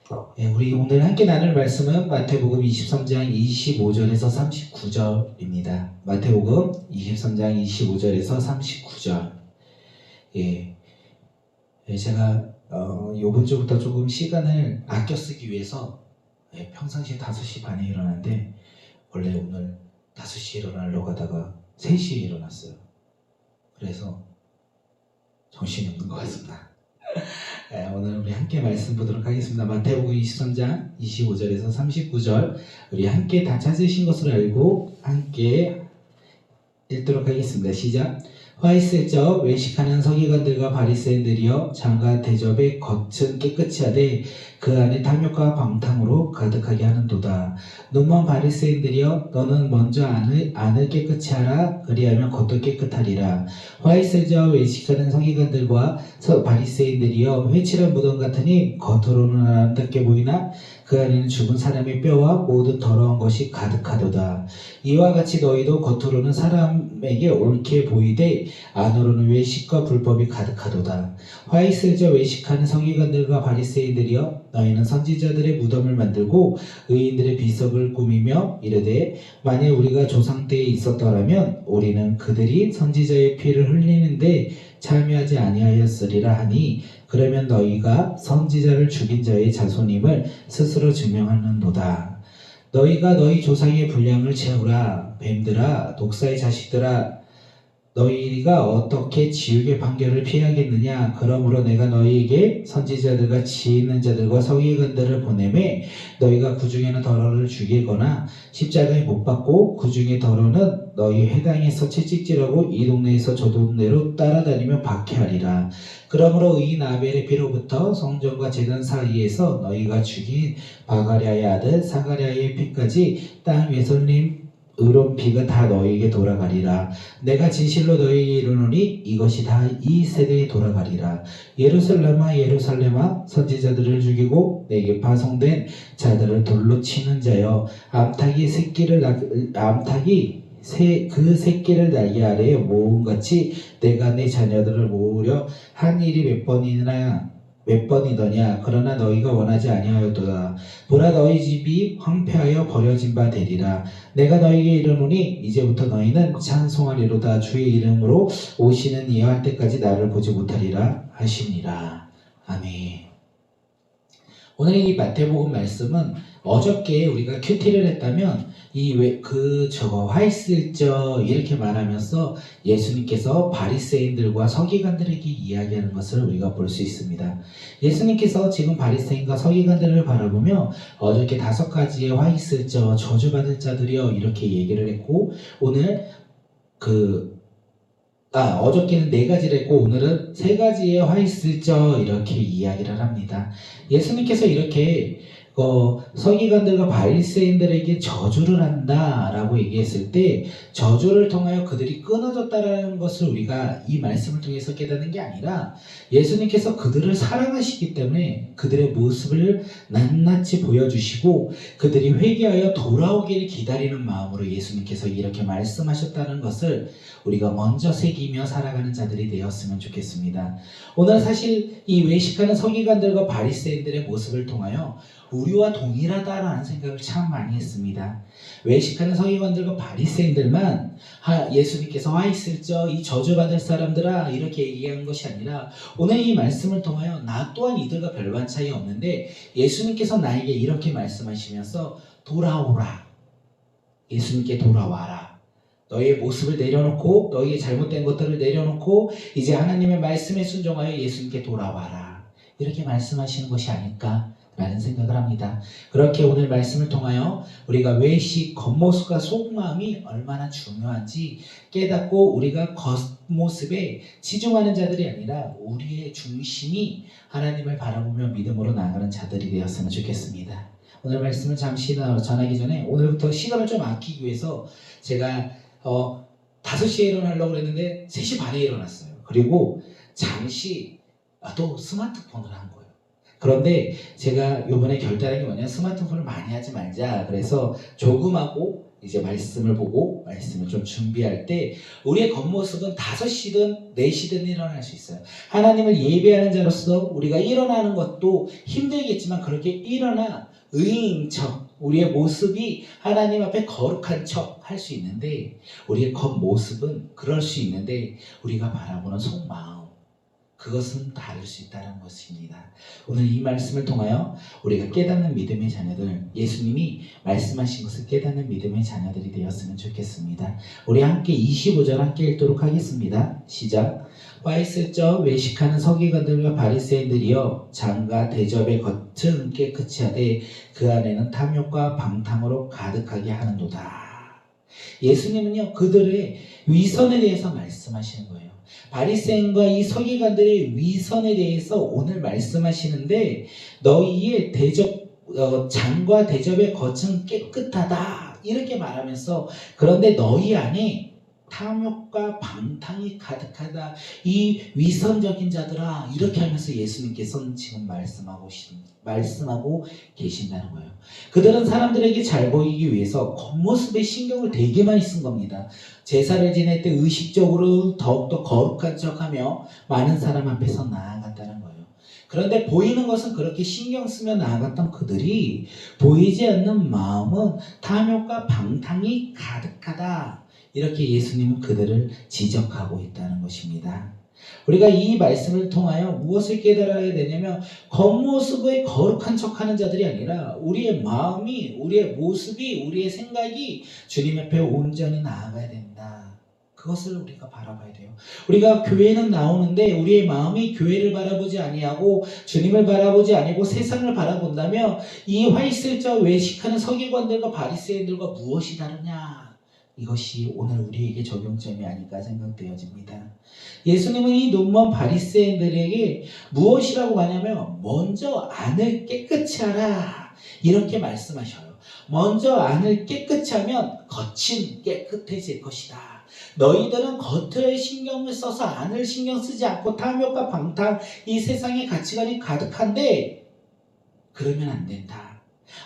우리 오늘 함께 나눌 말씀은 마태복음 23장 25절에서 39절입니다. 마태복음 23장 25절에서 39절. 제가 이번 주부터 조금 시간을 아껴 쓰기 위해서 평상시에 5시 반에 일어나는데 원래 오늘 5시에 일어나려고 하다가 3시에 일어났어요. 그래서 정신이 없는 것 같습니다. 오늘 우리 함께 말씀 보도록 하겠습니다. 마태복음 23장 25절에서 39절 우리 함께 다 찾으신 것으로 알고 함께 읽도록 하겠습니다. 시작. 화 있을 적 외식하는 서기관들과 바리새인들이여 장과 대접의 겉은 깨끗이 하되 그 안에 탐욕과 방탕으로 가득하게 하는도다. 눈먼 바리새인들이여 너는 먼저 안을 깨끗이 하라. 그리하면 겉도 깨끗하리라. 화 있을 적 외식하는 서기관들과 바리새인들이여 회칠한 무덤 같으니 겉으로는 아름답게 보이나 그 안에는 죽은 사람의 뼈와 모든 더러운 것이 가득하도다. 이와 같이 너희도 겉으로는 사람에게 옳게 보이되 안으로는 외식과 불법이 가득하도다. 화 있을 적 외식하는 서기관들과 바리새인들이여 너희는 선지자들의 무덤을 만들고 의인들의 비석을 꾸미며 이르되 만일 우리가 조상 때에 있었더라면 우리는 그들이 선지자의 피를 흘리는데 참여하지 아니하였으리라 하니 그러면 너희가 선지자를 죽인 자의 자손임을 스스로 증명하는도다. 너희가 너희 조상의 분량을 채우라. 뱀들아 독사의 자식들아 너희가 어떻게 지옥의 판결을 피하겠느냐. 그러므로 내가 너희에게 선지자들과 지혜 있는 자들과 서기관들을 보내매 너희가 그 중에는 더러를 죽이거나 십자가에 못 박고 그 중에 더러는 너희 회당에서 채찍질하고 이 동네에서 저 동네로 따라다니며 박해하리라. 그러므로 의인 아벨의 피로부터 성전과 제단 사이에서 너희가 죽인 바가랴의 아들 사가랴의 피까지 땅 위에 흘린 의로운 피가 다 너희에게 돌아가리라. 내가 진실로 너희에게 이르노니 이것이 다 이 세대에 돌아가리라. 예루살렘아 예루살렘아 선지자들을 죽이고 내게 파송된 자들을 돌로 치는 자여 암탉이 그 새끼를 날개 아래에 모음같이 내가 내 자녀들을 모으려 한 일이 몇 번이더냐. 그러나 너희가 원하지 아니하였도다. 보라 너희 집이 황폐하여 버려진 바 되리라. 내가 너희에게 이르노니 이제부터 너희는 찬송하리로다. 주의 이름으로 오시는 이여 할 때까지 나를 보지 못하리라 하시니라. 아멘. 오늘 이 마태복음 말씀은 어저께 우리가 큐티를 했다면 화 있을 적 이렇게 말하면서 예수님께서 바리새인들과 서기관들에게 이야기하는 것을 우리가 볼 수 있습니다. 예수님께서 지금 바리새인과 서기관들을 바라보며 어저께 5가지의 화 있을 적 저주받을 자들이여 이렇게 얘기를 했고 오늘 어저께는 4가지를 했고 오늘은 3가지의 화 있을 적 이렇게 이야기를 합니다. 예수님께서 이렇게 서기관들과 바리새인들에게 저주를 한다라고 얘기했을 때 저주를 통하여 그들이 끊어졌다라는 것을 우리가 이 말씀을 통해서 깨닫는 게 아니라 예수님께서 그들을 사랑하시기 때문에 그들의 모습을 낱낱이 보여주시고 그들이 회개하여 돌아오기를 기다리는 마음으로 예수님께서 이렇게 말씀하셨다는 것을 우리가 먼저 새기며 살아가는 자들이 되었으면 좋겠습니다. 오늘 사실 이 외식하는 서기관들과 바리새인들의 모습을 통하여 우리와 동일하다라는 생각을 참 많이 했습니다. 외식하는 서기관들과 바리새인들만 예수님께서 와 있을 적 이 저주받을 사람들아 이렇게 얘기한 것이 아니라 오늘 이 말씀을 통하여 나 또한 이들과 별반 차이 없는데 예수님께서 나에게 이렇게 말씀하시면서 돌아오라. 예수님께 돌아와라. 너희의 모습을 내려놓고 너희의 잘못된 것들을 내려놓고 이제 하나님의 말씀에 순종하여 예수님께 돌아와라. 이렇게 말씀하시는 것이 아닐까 라는 생각을 합니다. 그렇게 오늘 말씀을 통하여 우리가 외식, 겉모습과 속마음이 얼마나 중요한지 깨닫고 우리가 겉모습에 치중하는 자들이 아니라 우리의 중심이 하나님을 바라보며 믿음으로 나아가는 자들이 되었으면 좋겠습니다. 오늘 말씀을 잠시 전하기 전에 오늘부터 시간을 좀 아끼기 위해서 제가 5시에 일어나려고 했는데 3시 반에 일어났어요. 그리고 잠시 또 스마트폰을 한 거예요. 그런데 제가 요번에 결단한 게 뭐냐면 스마트폰을 많이 하지 말자. 그래서 조금 하고 이제 말씀을 보고 말씀을 좀 준비할 때 우리의 겉모습은 5시든 4시든 일어날 수 있어요. 하나님을 예배하는 자로서 우리가 일어나는 것도 힘들겠지만 그렇게 일어나 의인인 척 우리의 모습이 하나님 앞에 거룩한 척 할 수 있는데 우리의 겉모습은 그럴 수 있는데 우리가 바라보는 속마음 그것은 다를 수 있다는 것입니다. 오늘 이 말씀을 통하여 우리가 깨닫는 믿음의 자녀들, 예수님이 말씀하신 것을 깨닫는 믿음의 자녀들이 되었으면 좋겠습니다. 우리 함께 25절 함께 읽도록 하겠습니다. 시작. 와 있을 적 외식하는 서기관들과 바리새인들이여 장과 대접의 겉은 깨끗이 하되 그 안에는 탐욕과 방탕으로 가득하게 하는도다. 예수님은요 그들의 위선에 대해서 말씀하시는 거예요. 바리새인과 이 서기관들의 위선에 대해서 오늘 말씀하시는데 너희의 장과 대접의 겉은 깨끗하다 이렇게 말하면서 그런데 너희 안에 탐욕과 방탕이 가득하다 이 위선적인 자들아 이렇게 하면서 예수님께서는 지금 말씀하고 계신다는 거예요. 그들은 사람들에게 잘 보이기 위해서 겉모습에 신경을 되게 많이 쓴 겁니다. 제사를 지낼 때 의식적으로 더욱더 거룩한 척하며 많은 사람 앞에서 나아갔다는 거예요. 그런데 보이는 것은 그렇게 신경 쓰며 나아갔던 그들이 보이지 않는 마음은 탐욕과 방탕이 가득하다. 이렇게 예수님은 그들을 지적하고 있다는 것입니다. 우리가 이 말씀을 통하여 무엇을 깨달아야 되냐면 겉모습의 거룩한 척하는 자들이 아니라 우리의 마음이 우리의 모습이 우리의 생각이 주님 앞에 온전히 나아가야 된다. 그것을 우리가 바라봐야 돼요. 우리가 교회는 나오는데 우리의 마음이 교회를 바라보지 아니하고 주님을 바라보지 아니고 세상을 바라본다면 이 화이슬자 외식하는 서기관들과 바리새인들과 무엇이 다르냐? 이것이 오늘 우리에게 적용점이 아닐까 생각되어집니다. 예수님은 이 눈먼 바리새인들에게 무엇이라고 말하냐면 먼저 안을 깨끗이 하라 이렇게 말씀하셔요. 먼저 안을 깨끗이 하면 겉은 깨끗해질 것이다. 너희들은 겉에 신경을 써서 안을 신경 쓰지 않고 탐욕과 방탕 이 세상의 가치관이 가득한데 그러면 안 된다.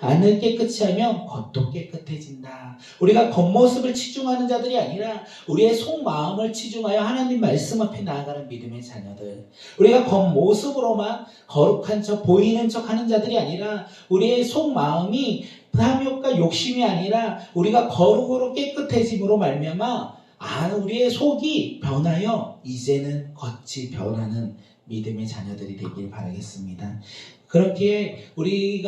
안을 깨끗이 하면 겉도 깨끗해진다. 우리가 겉모습을 치중하는 자들이 아니라 우리의 속마음을 치중하여 하나님 말씀 앞에 나아가는 믿음의 자녀들. 우리가 겉모습으로만 거룩한 척 보이는 척 하는 자들이 아니라 우리의 속마음이 탐욕과 욕심이 아니라 우리가 거룩으로 깨끗해짐으로 말미암아 우리의 속이 변하여 이제는 겉이 변하는 믿음의 자녀들이 되길 바라겠습니다. 그렇게 우리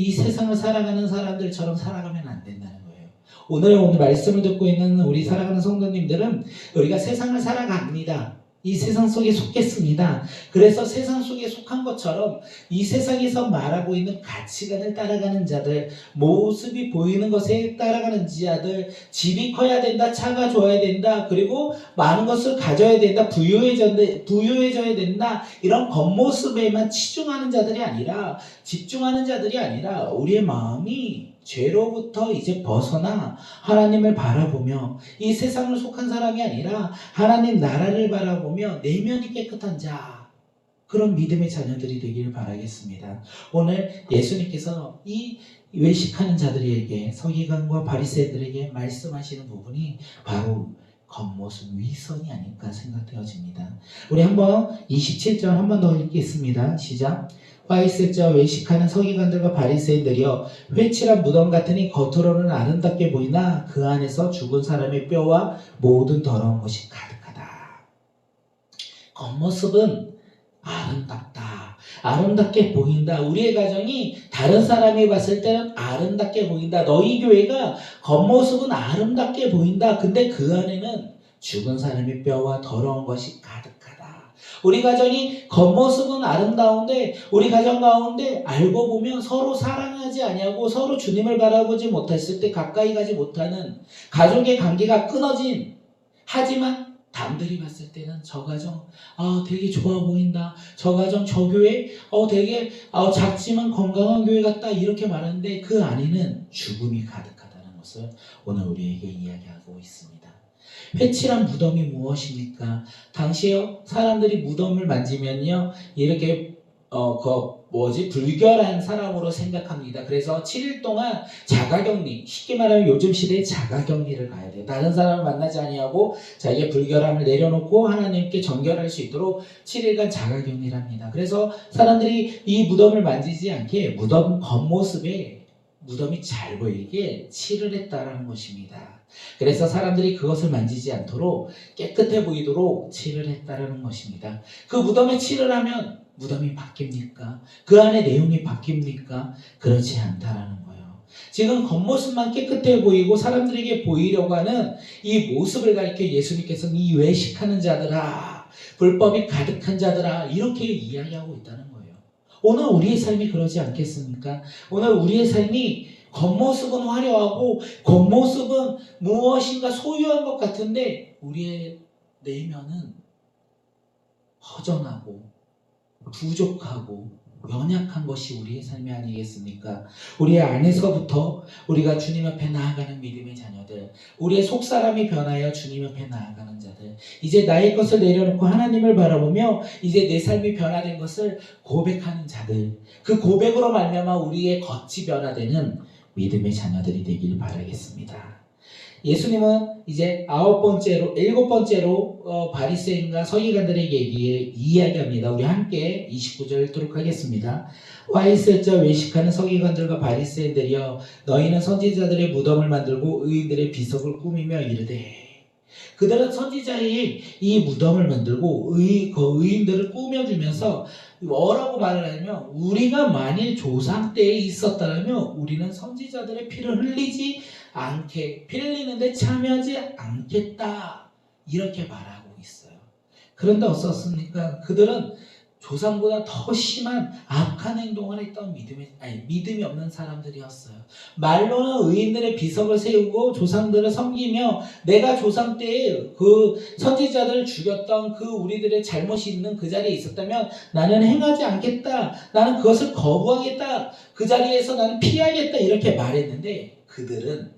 이 세상을 살아가는 사람들처럼 살아가면 안 된다는 거예요. 오늘 말씀을 듣고 있는 우리 살아가는 성도님들은 우리가 세상을 살아갑니다. 이 세상 속에 속겠습니다. 그래서 세상 속에 속한 것처럼 이 세상에서 말하고 있는 가치관을 따라가는 자들, 모습이 보이는 것에 따라가는 자들, 집이 커야 된다, 차가 좋아야 된다, 그리고 많은 것을 가져야 된다, 부유해져야 된다, 이런 겉모습에만 치중하는 자들이 아니라, 집중하는 자들이 아니라 우리의 마음이 죄로부터 이제 벗어나 하나님을 바라보며 이 세상을 속한 사람이 아니라 하나님 나라를 바라보며 내면이 깨끗한 자, 그런 믿음의 자녀들이 되기를 바라겠습니다. 오늘 예수님께서 이 외식하는 자들에게 서기관과 바리새인들에게 말씀하시는 부분이 바로 겉모습 위선이 아닐까 생각되어집니다. 우리 한번 27절 한 번 더 읽겠습니다. 시작. 화 있을 자 외식하는 서기관들과 바리새인들이여 회칠한 무덤 같으니 겉으로는 아름답게 보이나 그 안에서 죽은 사람의 뼈와 모든 더러운 것이 가득하다. 겉모습은 아름답다. 아름답게 보인다. 우리의 가정이 다른 사람이 봤을 때는 아름답게 보인다. 너희 교회가 겉모습은 아름답게 보인다. 근데 그 안에는 죽은 사람의 뼈와 더러운 것이 가득하다. 우리 가정이 겉모습은 아름다운데 우리 가정 가운데 알고 보면 서로 사랑하지 아니하고 서로 주님을 바라보지 못했을 때 가까이 가지 못하는 가족의 관계가 끊어진, 하지만 남들이 봤을 때는 저 가정 되게 좋아 보인다. 저 가정 저 교회 되게 작지만 건강한 교회 같다 이렇게 말하는데 그 안에는 죽음이 가득하다는 것을 오늘 우리에게 이야기하고 있습니다. 회칠한 무덤이 무엇입니까? 당시에 사람들이 무덤을 만지면요 이렇게 불결한 사람으로 생각합니다. 그래서 7일 동안 자가격리, 쉽게 말하면 요즘 시대에 자가격리를 가야 돼요. 다른 사람을 만나지 아니하고 자기의 불결함을 내려놓고 하나님께 정결할 수 있도록 7일간 자가격리를 합니다. 그래서 사람들이 이 무덤을 만지지 않게 무덤 겉모습에 무덤이 잘 보이게 칠을 했다라는 것입니다. 그래서 사람들이 그것을 만지지 않도록 깨끗해 보이도록 칠을 했다라는 것입니다. 그 무덤에 칠을 하면 무덤이 바뀝니까? 그 안에 내용이 바뀝니까? 그렇지 않다라는 거예요. 지금 겉모습만 깨끗해 보이고 사람들에게 보이려고 하는 이 모습을 가리켜 예수님께서는 이 외식하는 자들아, 불법이 가득한 자들아, 이렇게 이야기하고 있다는 거예요. 오늘 우리의 삶이 그러지 않겠습니까? 오늘 우리의 삶이 겉모습은 화려하고 겉모습은 무엇인가 소유한 것 같은데 우리의 내면은 허전하고 부족하고 연약한 것이 우리의 삶이 아니겠습니까? 우리 안에서부터 우리가 주님 앞에 나아가는 믿음의 자녀들, 우리의 속사람이 변하여 주님 앞에 나아가는 자들, 이제 나의 것을 내려놓고 하나님을 바라보며 이제 내 삶이 변화된 것을 고백하는 자들, 그 고백으로 말미암아 우리의 겉이 변화되는 믿음의 자녀들이 되길 바라겠습니다. 예수님은 이제 일곱 번째로 바리새인과 서기관들에게 이야기합니다. 우리 함께 29절 읽도록 하겠습니다. 화 있을 자 외식하는 서기관들과 바리새인들이여, 너희는 선지자들의 무덤을 만들고 의인들의 비석을 꾸미며 이르되. 그들은 선지자의 이 무덤을 만들고 그 의인들을 꾸며주면서 뭐라고 말을 하냐면, 우리가 만일 조상 때에 있었다면 우리는 선지자들의 피를 흘리지 않게, 피 흘리는데 참여하지 않겠다, 이렇게 말하고 있어요. 그런데 어떻습니까? 그들은 조상보다 더 심한 악한 행동을 했던 믿음이 없는 사람들이었어요. 말로는 의인들의 비석을 세우고 조상들을 섬기며, 내가 조상 때에 그 선지자들을 죽였던 그 우리들의 잘못이 있는 그 자리에 있었다면 나는 행하지 않겠다, 나는 그것을 거부하겠다, 그 자리에서 나는 피하겠다, 이렇게 말했는데, 그들은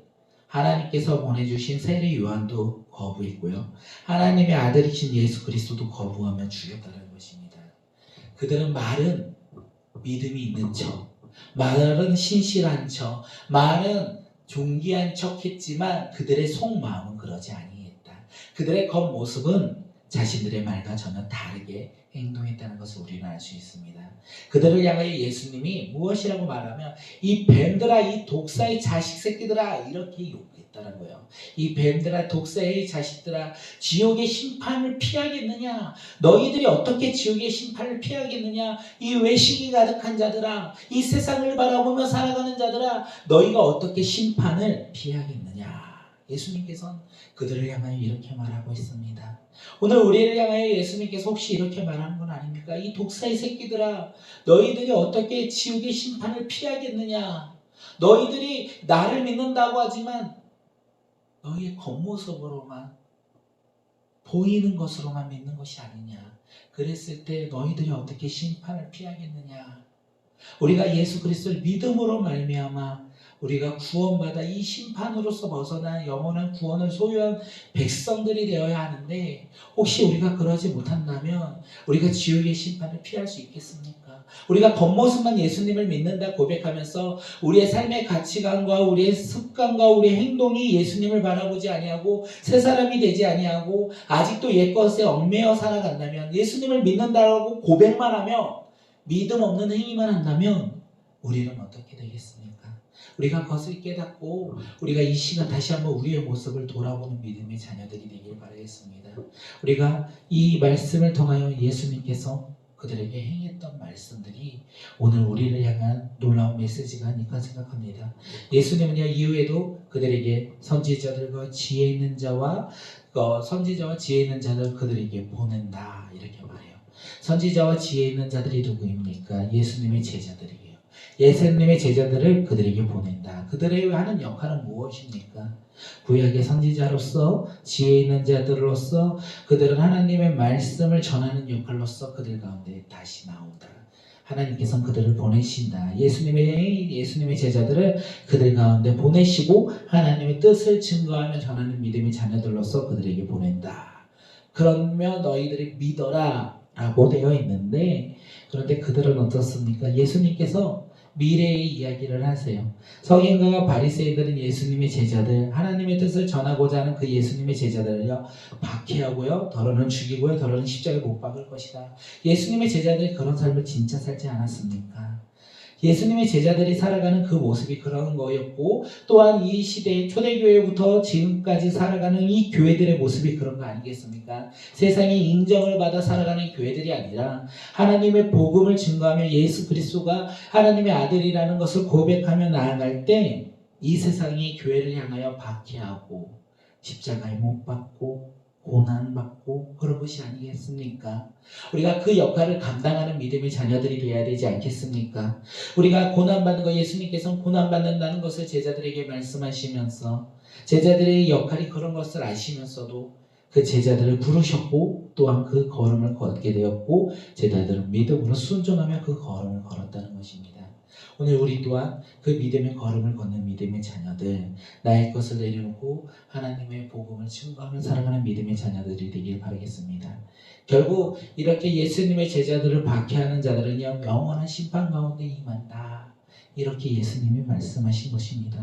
하나님께서 보내주신 세례 요한도 거부했고요, 하나님의 아들이신 예수 그리스도도 거부하며 죽였다는 것입니다. 그들은 말은 믿음이 있는 척, 말은 신실한 척, 말은 존귀한 척 했지만 그들의 속마음은 그러지 아니했다. 그들의 겉모습은 자신들의 말과 전혀 다르게 행동했다는 것을 우리는 알 수 있습니다. 그들을 향하여 예수님이 무엇이라고 말하면, 이 뱀들아, 이 독사의 자식 새끼들아, 이렇게 욕했다는 거예요. 이 뱀들아, 독사의 자식들아, 지옥의 심판을 피하겠느냐? 너희들이 어떻게 지옥의 심판을 피하겠느냐? 이 외식이 가득한 자들아, 이 세상을 바라보며 살아가는 자들아, 너희가 어떻게 심판을 피하겠느냐? 예수님께서는 그들을 향하여 이렇게 말하고 있습니다. 오늘 우리를 향하여 예수님께서 혹시 이렇게 말하는 건 아닙니까? 이 독사의 새끼들아, 너희들이 어떻게 지옥의 심판을 피하겠느냐? 너희들이 나를 믿는다고 하지만 너희의 겉모습으로만, 보이는 것으로만 믿는 것이 아니냐? 그랬을 때 너희들이 어떻게 심판을 피하겠느냐? 우리가 예수 그리스도를 믿음으로 말미암아 우리가 구원받아 이 심판으로서 벗어난 영원한 구원을 소유한 백성들이 되어야 하는데, 혹시 우리가 그러지 못한다면 우리가 지옥의 심판을 피할 수 있겠습니까? 우리가 겉모습만 예수님을 믿는다 고백하면서 우리의 삶의 가치관과 우리의 습관과 우리의 행동이 예수님을 바라보지 아니하고 새 사람이 되지 아니하고 아직도 옛것에 얽매여 살아간다면, 예수님을 믿는다고 고백만 하며 믿음 없는 행위만 한다면 우리는 어떻게 되겠습니까? 우리가 그것을 깨닫고 우리가 이 시간 다시 한번 우리의 모습을 돌아보는 믿음의 자녀들이 되길 바라겠습니다. 우리가 이 말씀을 통하여 예수님께서 그들에게 행했던 말씀들이 오늘 우리를 향한 놀라운 메시지가 아닐까 생각합니다. 예수님은요, 이후에도 그들에게 선지자들과 지혜 있는 자와 지혜 있는 자들 그들에게 보낸다, 이렇게 말해요. 선지자와 지혜 있는 자들이 누구입니까? 예수님의 제자들이에요. 예수님의 제자들을 그들에게 보낸다. 그들의 하는 역할은 무엇입니까? 구약의 선지자로서, 지혜 있는 자들로서 그들은 하나님의 말씀을 전하는 역할로서 그들 가운데 다시 나온다. 하나님께서는 그들을 보내신다. 예수님의 제자들을 그들 가운데 보내시고 하나님의 뜻을 증거하며 전하는 믿음의 자녀들로서 그들에게 보낸다. 그러면 너희들이 믿어라 라고 되어 있는데, 그런데 그들은 어떻습니까? 예수님께서 미래의 이야기를 하세요. 서기관과 바리새인들은 예수님의 제자들, 하나님의 뜻을 전하고자 하는 그 예수님의 제자들을요, 박해하고요, 더러는 죽이고요, 더러는 십자가에 못 박을 것이다. 예수님의 제자들이 그런 삶을 진짜 살지 않았습니까? 예수님의 제자들이 살아가는 그 모습이 그런 거였고, 또한 이 시대의 초대교회부터 지금까지 살아가는 이 교회들의 모습이 그런 거 아니겠습니까? 세상의 인정을 받아 살아가는 교회들이 아니라 하나님의 복음을 증거하며 예수 그리스도가 하나님의 아들이라는 것을 고백하며 나아갈 때 이 세상이 교회를 향하여 박해하고 십자가에 못 박고 고난받고 그런 것이 아니겠습니까? 우리가 그 역할을 감당하는 믿음의 자녀들이 되어야 되지 않겠습니까? 우리가 고난받는 것, 예수님께서는 고난받는다는 것을 제자들에게 말씀하시면서 제자들의 역할이 그런 것을 아시면서도 그 제자들을 부르셨고 또한 그 걸음을 걷게 되었고 제자들은 믿음으로 순종하며 그 걸음을 걸었다는 것입니다. 오늘 우리 또한 그 믿음의 걸음을 걷는 믿음의 자녀들, 나의 것을 내려놓고 하나님의 복음을 증거하며 살아가는 믿음의 자녀들이 되길 바라겠습니다. 결국 이렇게 예수님의 제자들을 박해하는 자들은요, 영원한 심판 가운데 임한다. 이렇게 예수님이 말씀하신 것입니다.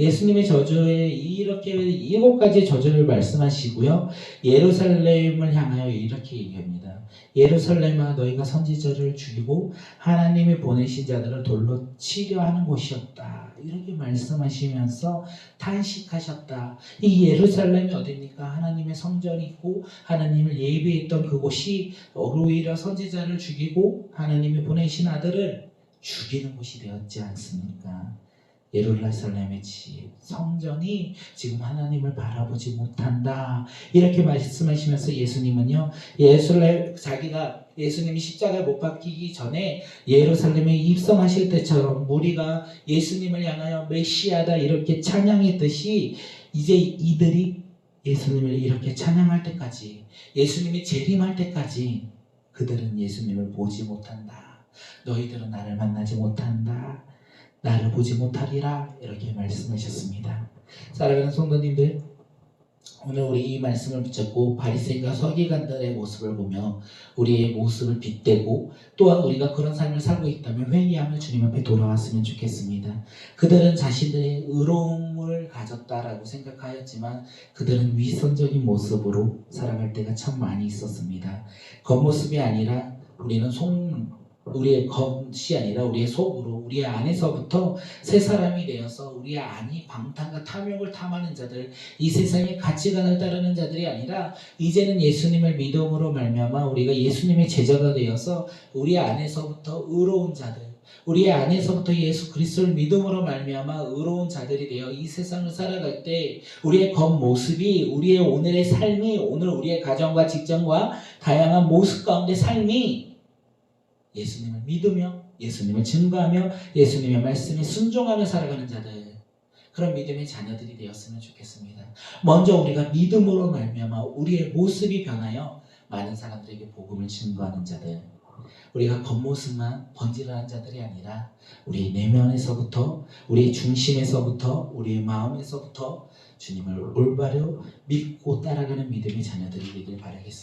예수님의 저주에 이렇게 7가지 저주를 말씀하시고요. 예루살렘을 향하여 이렇게 얘기합니다. 예루살렘아, 너희가 선지자를 죽이고 하나님이 보내신 자들을 돌로 치려 하는 곳이었다. 이렇게 말씀하시면서 탄식하셨다. 이 예루살렘이 어디입니까? 하나님의 성전이 있고 하나님을 예비했던 그곳이 오히려 선지자를 죽이고 하나님이 보내신 아들을 죽이는 곳이 되었지 않습니까? 예루살렘의 집, 성전이 지금 하나님을 바라보지 못한다. 이렇게 말씀하시면서 예수님은요, 자기가 예수님이 십자가에 못 박히기 전에 예루살렘에 입성하실 때처럼 무리가 예수님을 향하여 메시아다 이렇게 찬양했듯이 이제 이들이 예수님을 이렇게 찬양할 때까지, 예수님이 재림할 때까지 그들은 예수님을 보지 못한다. 너희들은 나를 만나지 못한다. 나를 보지 못하리라. 이렇게 말씀하셨습니다. 사랑하는 성도님들, 오늘 우리 이 말씀을 붙잡고 바리새인과 서기관들의 모습을 보며 우리의 모습을 빗대고 또한 우리가 그런 삶을 살고 있다면 회개하며 주님 앞에 돌아왔으면 좋겠습니다. 그들은 자신들의 의로움을 가졌다라고 생각하였지만 그들은 위선적인 모습으로 살아갈 때가 참 많이 있었습니다. 겉모습이 아니라 우리의 겉이 아니라 우리의 속으로 우리의 안에서부터 새 사람이 되어서 우리의 안이 방탕과 탐욕을 탐하는 자들, 이 세상의 가치관을 따르는 자들이 아니라 이제는 예수님을 믿음으로 말미암아 우리가 예수님의 제자가 되어서 우리 안에서부터 의로운 자들, 우리의 안에서부터 예수 그리스도를 믿음으로 말미암아 의로운 자들이 되어 이 세상을 살아갈 때 우리의 겉모습이, 우리의 오늘의 삶이, 오늘 우리의 가정과 직장과 다양한 모습 가운데 삶이 예수님을 믿으며 예수님을 증거하며 예수님의 말씀에 순종하며 살아가는 자들, 그런 믿음의 자녀들이 되었으면 좋겠습니다. 먼저 우리가 믿음으로 말미암아 우리의 모습이 변하여 많은 사람들에게 복음을 증거하는 자들, 우리가 겉모습만 번지르한 자들이 아니라 우리 내면에서부터, 우리 중심에서부터, 우리의 마음에서부터 주님을 올바로 믿고 따라가는 믿음의 자녀들이 되길 바라겠습니다.